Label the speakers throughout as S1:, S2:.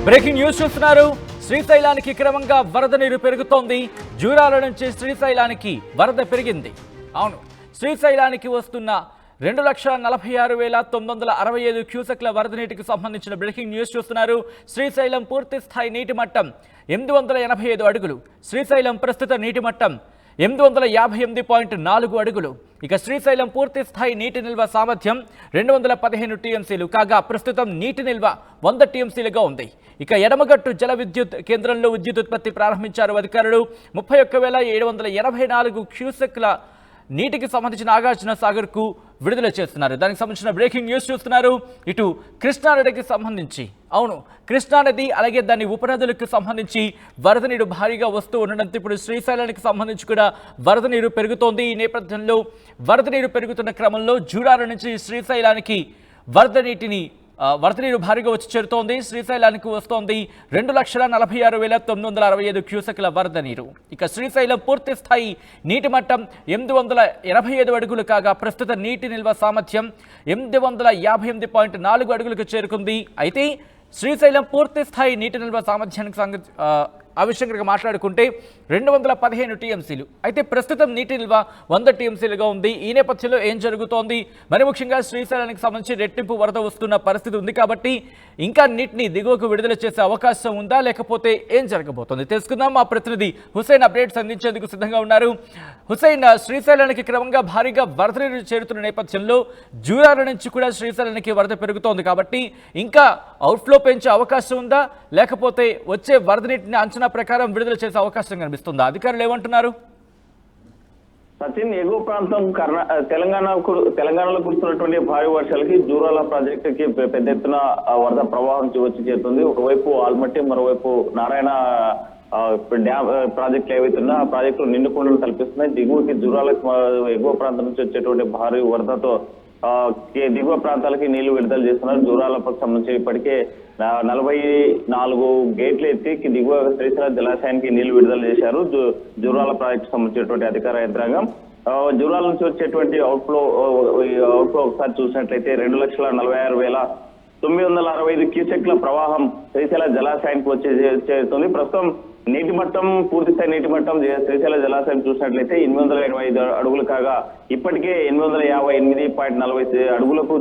S1: Breaking news చూస్తున్నారు. శ్రీశైలానికి క్రమంగా వరద నీరు పెరుగుతోంది. జూరాల నుంచి శ్రీశైలానికి వరద పెరిగింది. అవును, శ్రీశైలానికి వస్తున్న 2,46,965 క్యూసెక్ల వరద నీటికి సంబంధించిన బ్రేకింగ్ న్యూస్ చూస్తున్నారు. శ్రీశైలం పూర్తి స్థాయి నీటి మట్టం 885 అడుగులు. శ్రీశైలం ప్రస్తుత నీటి మట్టం 858.4 అడుగులు. ఇక శ్రీశైలం పూర్తి స్థాయి నీటి నిల్వ సామర్థ్యం 215 టీఎంసీలు కాగా ప్రస్తుతం నీటి నిల్వ 100 టీఎంసీలుగా ఉంది. ఇక ఎడమగట్టు జల విద్యుత్ కేంద్రంలో విద్యుత్ ఉత్పత్తి ప్రారంభించారు అధికారులు. 31,784 క్యూసెక్ల నీటికి సంబంధించిన నాగార్జున సాగర్ కు విడుదల చేస్తున్నారు. దానికి సంబంధించిన బ్రేకింగ్ న్యూస్ చూస్తున్నారు. ఇటు కృష్ణానదికి సంబంధించి, అవును, కృష్ణానది అలాగే దాని ఉపనదులకు సంబంధించి వరద నీరు భారీగా వస్తూ ఉండడంతో ఇప్పుడు శ్రీశైలానికి సంబంధించి కూడా వరద నీరు పెరుగుతోంది. ఈ నేపథ్యంలో వరద నీరు పెరుగుతున్న క్రమంలో జూరాల నుంచి శ్రీశైలానికి వరద నీరు భారీగా వచ్చి చేరుతోంది. శ్రీశైలానికి వస్తోంది 2,46,965 క్యూసెక్ల వరద నీరు. ఇక శ్రీశైలం పూర్తి స్థాయి నీటి మట్టం 885 అడుగులు కాగా ప్రస్తుత నీటి నిల్వ సామర్థ్యం 858.4 అడుగులకు చేరుకుంది. అయితే శ్రీశైలం పూర్తి స్థాయి నీటి నిల్వ సామర్థ్యానికి ఆ విషయం కనుక మాట్లాడుకుంటే 215 టీఎంసీలు. అయితే ప్రస్తుతం నీటి నిల్వ 100 టీఎంసీలుగా ఉంది. ఈ నేపథ్యంలో ఏం జరుగుతోంది, మరి ముఖ్యంగా శ్రీశైలానికి సంబంధించి రెట్టింపు వరద వస్తున్న పరిస్థితి ఉంది కాబట్టి ఇంకా నీటిని దిగువకు విడుదల చేసే అవకాశం ఉందా, లేకపోతే ఏం జరగబోతోంది తెలుసుకుందాం. మా ప్రతినిధి హుసేన్ అప్డేట్స్ అందించేందుకు సిద్ధంగా ఉన్నారు. హుసేన్, శ్రీశైలానికి క్రమంగా భారీగా వరద నీరు చేరుతున్న నేపథ్యంలో జూరాల నుంచి కూడా శ్రీశైలానికి వరద పెరుగుతోంది కాబట్టి ఇంకా అవుట్ఫ్లో పెంచే అవకాశం ఉందా, లేకపోతే వచ్చే వరద నీటిని అంచనా ప్రకారం విడుదల చేసే అవకాశం కనిపిస్తుందా? అధికారులు ఏమంటున్నారు?
S2: సచిన్, ఎగువ ప్రాంతం తెలంగాణలో కురుస్తున్నటువంటి భారీ వర్షాలకి జూరాల ప్రాజెక్టుకి పెద్ద ఎత్తున వరద ప్రవాహం వచ్చి చేరుతుంది. ఒకవైపు ఆల్మట్టి, మరోవైపు నారాయణ డ్యామ్ ప్రాజెక్టులు ఏవైతున్నా ఆ ప్రాజెక్టులు నిండుకుండలు కల్పిస్తున్నాయి. దిగువకి జూరాల ఎగువ ప్రాంతం నుంచి వచ్చేటువంటి భారీ వరదతో దిగువ ప్రాంతాలకి నీళ్లు విడుదల చేస్తున్నారు. జూరాలకు సంబంధించి ఇప్పటికే 44 గేట్లు ఎత్తి దిగువ శ్రీశైలం జలాశయానికి నీళ్లు విడుదల చేశారు జూరాల ప్రాజెక్టు సంబంధించినటువంటి అధికార యంత్రాంగం. జూరాల నుంచి వచ్చేటువంటి అవుట్ఫ్లో ఒకసారి చూసినట్లయితే 2,46,965 క్యూసెక్ల ప్రవాహం శ్రీశైల జలాశయానికి వచ్చి చేరుతుంది. ప్రస్తుతం నీటి మట్టం, పూర్తిస్థాయి నీటి మట్టం శ్రీశైల జలాశయం చూసినట్లయితే 885 అడుగులు కాగా ఇప్పటికే 858.40 అడుగులకు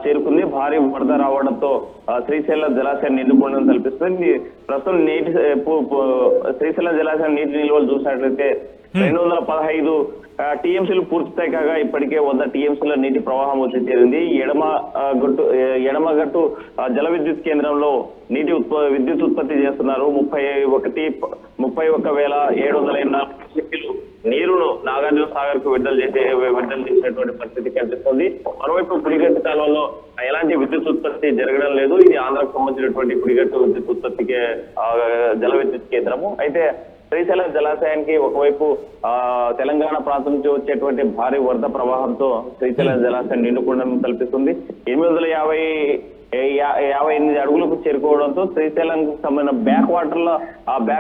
S2: చేరుకుంది. భారీ వరద రావడంతో శ్రీశైల జలాశయం నిండుకుండడం కల్పిస్తుంది. ప్రస్తుతం శ్రీశైల జలాశయం నీటి నిల్వలు చూసినట్లయితే 215 టీఎంసీలు పూర్తిస్థాయి కాగా ఇప్పటికే 100 టీఎంసీల నీటి ప్రవాహం వచ్చి చేరింది. ఎడమగట్టు జల విద్యుత్ కేంద్రంలో విద్యుత్ ఉత్పత్తి చేస్తున్నారు. 31,784 క్యూసెక్కులు నీరును నాగార్జున సాగర్ కు విడుదల చేసినటువంటి పరిస్థితి కనిపిస్తుంది. మరోవైపు పులిగట్టు కాలంలో ఎలాంటి విద్యుత్ ఉత్పత్తి జరగడం లేదు. ఇది ఆంధ్రకు సంబంధించినటువంటి పులిగట్టు విద్యుత్ ఉత్పత్తికి జల విద్యుత్ కేంద్రము. అయితే శ్రీశైలం జలాశయానికి ఒకవైపు తెలంగాణ ప్రాంతం నుంచి వచ్చేటువంటి భారీ వరద ప్రవాహంతో శ్రీశైలం జలాశయం నిండుకుండం కల్పిస్తుంది. 858 అడుగులకు చేరుకోవడంతో శ్రీశైలంకు సంబంధించిన బ్యాక్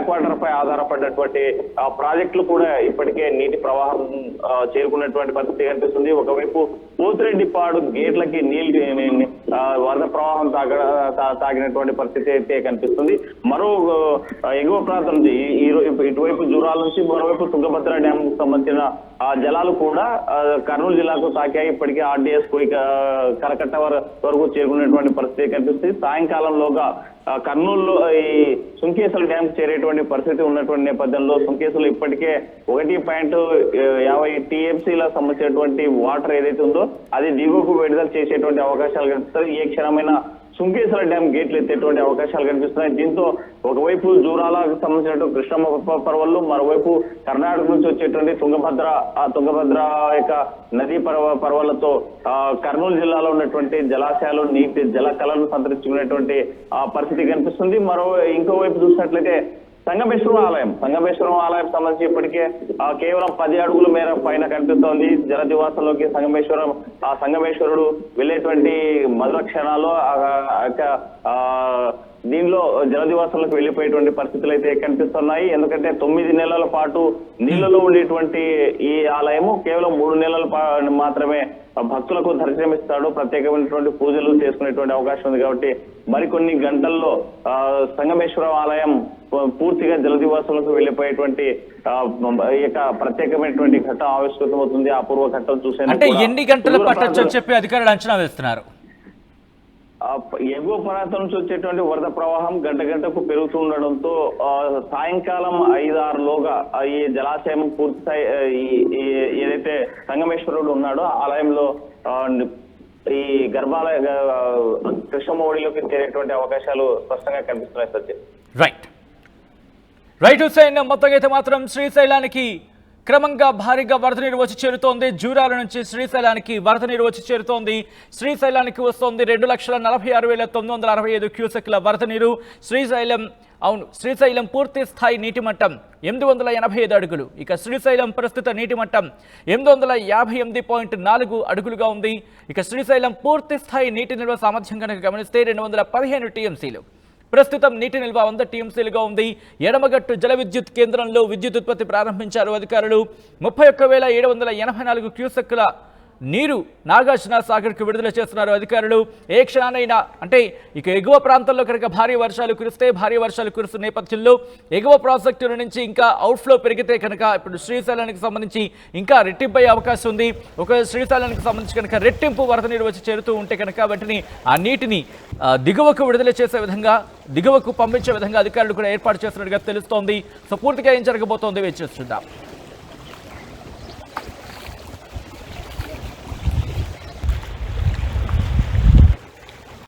S2: వాటర్ పై ఆధారపడినటువంటి ప్రాజెక్టులు కూడా ఇప్పటికే నీటి ప్రవాహం చేరుకున్నటువంటి పరిస్థితి కనిపిస్తుంది. ఒకవైపు పోతిరెడ్డిపాడు గేట్లకి వరద ప్రవాహం తాగినటువంటి పరిస్థితి అయితే కనిపిస్తుంది. మరో ఎగువ ప్రాంతం ఇటువైపు జూరాల నుంచి మరోవైపు తుంగభద్ర డ్యామ్ కు సంబంధించిన జలాలు కూడా కర్నూలు జిల్లాకు తాకాయి. ఇప్పటికే ఆర్డీఎస్ కరకట్ట వరకు చేరుకున్నటువంటి పరిస్థితి కనిపిస్తుంది. సాయంకాలంలోగా కర్నూలులో ఈ సుంకేశ్వర డ్యామ్ చేరేటువంటి పరిస్థితి ఉన్నటువంటి నేపథ్యంలో సుంకేశ్వరం ఇప్పటికే 1.50 టీఎంసీల సంబంధించినటువంటి వాటర్ ఏదైతే ఉందో అది దిగువకు విడుదల చేసేటువంటి అవకాశాలు కనిపిస్తాయి. ఏ క్షణమైన సుంకేశ్వర డ్యామ్ గేట్లు ఎత్తేటువంటి అవకాశాలు కనిపిస్తున్నాయి. దీంతో ఒకవైపు జూరాలకు సంబంధించినటువంటి కృష్ణమ్మ పర్వళ్ళు, మరోవైపు కర్ణాటక నుంచి వచ్చేటువంటి తుంగభద్ర యొక్క నదీ పర్వాలతో కర్నూలు జిల్లాలో ఉన్నటువంటి జలాశయాలు నీటి జల కళను సంతరించుకునేటువంటి పరిస్థితి కనిపిస్తుంది. ఇంకోవైపు చూసినట్లయితే సంగమేశ్వరం ఆలయం సంబంధించి ఇప్పటికే కేవలం 10 అడుగుల మేర పైన కనిపిస్తోంది. జలదివాసంలోకి సంగమేశ్వరుడు వెళ్ళేటువంటి మధుర క్షణాల్లో దీనిలో జలదివాసాలకు వెళ్లిపోయేటువంటి పరిస్థితులు అయితే కనిపిస్తున్నాయి. ఎందుకంటే 9 నెలల పాటు నీళ్లలో ఉండేటువంటి ఈ ఆలయము కేవలం 3 నెలల మాత్రమే భక్తులకు దర్శనమిస్తాడు. ప్రత్యేకమైనటువంటి పూజలు చేసుకునేటువంటి అవకాశం ఉంది కాబట్టి మరికొన్ని గంటల్లో సంగమేశ్వర ఆలయం పూర్తిగా జలదివాసాలకు వెళ్లిపోయేటువంటి ప్రత్యేకమైనటువంటి ఘట్టం ఆవిష్కృతమవుతుంది. అపూర్వ ఘట్టం
S1: అంటే ఎన్ని గంటలు పట్టొచ్చు అని చెప్పి అధికారులు అంచనా వేస్తున్నారు.
S2: ఎగువ ప్రాంతం నుంచి వచ్చేటువంటి వరద ప్రవాహం గంట గంటకు పెరుగుతూ ఉండడంతో సాయంకాలం 5-6 లోగా ఈ జలాశయం పూర్తి స్థాయి ఏదైతే సంగమేశ్వరుడు ఉన్నాడో ఆలయంలో ఈ గర్భాలయ కృష్ణమోడిలోకి చేరేటువంటి అవకాశాలు స్పష్టంగా కనిపిస్తున్నాయి. సత్యం.
S1: రైట్ హుస్సేన్, మొత్తంగా అయితే మాత్రం శ్రీశైలానికి క్రమంగా భారీగా వరద నీరు వచ్చి చేరుతోంది. జూరాల నుంచి శ్రీశైలానికి వరద నీరు వచ్చి చేరుతోంది. శ్రీశైలానికి వస్తోంది 2,46,965 క్యూసెక్ల వరద నీరు. శ్రీశైలం పూర్తి స్థాయి నీటి మట్టం 885 అడుగులు. ఇక శ్రీశైలం ప్రస్తుత నీటి మట్టం 858.4 అడుగులుగా ఉంది. ఇక శ్రీశైలం పూర్తి స్థాయి నీటి నిల్వ సామర్థ్యం కనుక గమనిస్తే 215 టీఎంసీలు. ప్రస్తుతం నీటి నిల్వ 100 టీఎంసీలుగా ఉంది. ఎడమగట్టు జల విద్యుత్ కేంద్రంలో విద్యుత్ ఉత్పత్తి ప్రారంభించారు అధికారులు. 31,784 క్యూసెక్కుల నీరు నాగార్జున సాగర్కు విడుదల చేస్తున్నారు అధికారులు. ఏ క్షణానైనా అంటే ఇక ఎగువ ప్రాంతంలో కనుక భారీ వర్షాలు కురుస్తున్న నేపథ్యంలో ఎగువ ప్రాజెక్టుల నుంచి ఇంకా అవుట్ఫ్లో పెరిగితే కనుక ఇప్పుడు శ్రీశైలానికి సంబంధించి ఇంకా రెట్టింపు అయ్యే అవకాశం ఉంది. ఒక శ్రీశైలానికి సంబంధించి కనుక రెట్టింపు వరద నీరు వచ్చి చేరుతూ ఉంటే కనుక వాటిని ఆ నీటిని దిగువకు విడుదల చేసే విధంగా దిగువకు పంపించే విధంగా అధికారులు కూడా ఏర్పాటు చేస్తున్నట్టుగా తెలుస్తోంది. సో పూర్తిగా ఏం జరగబోతోంది వేచి చూద్దాం.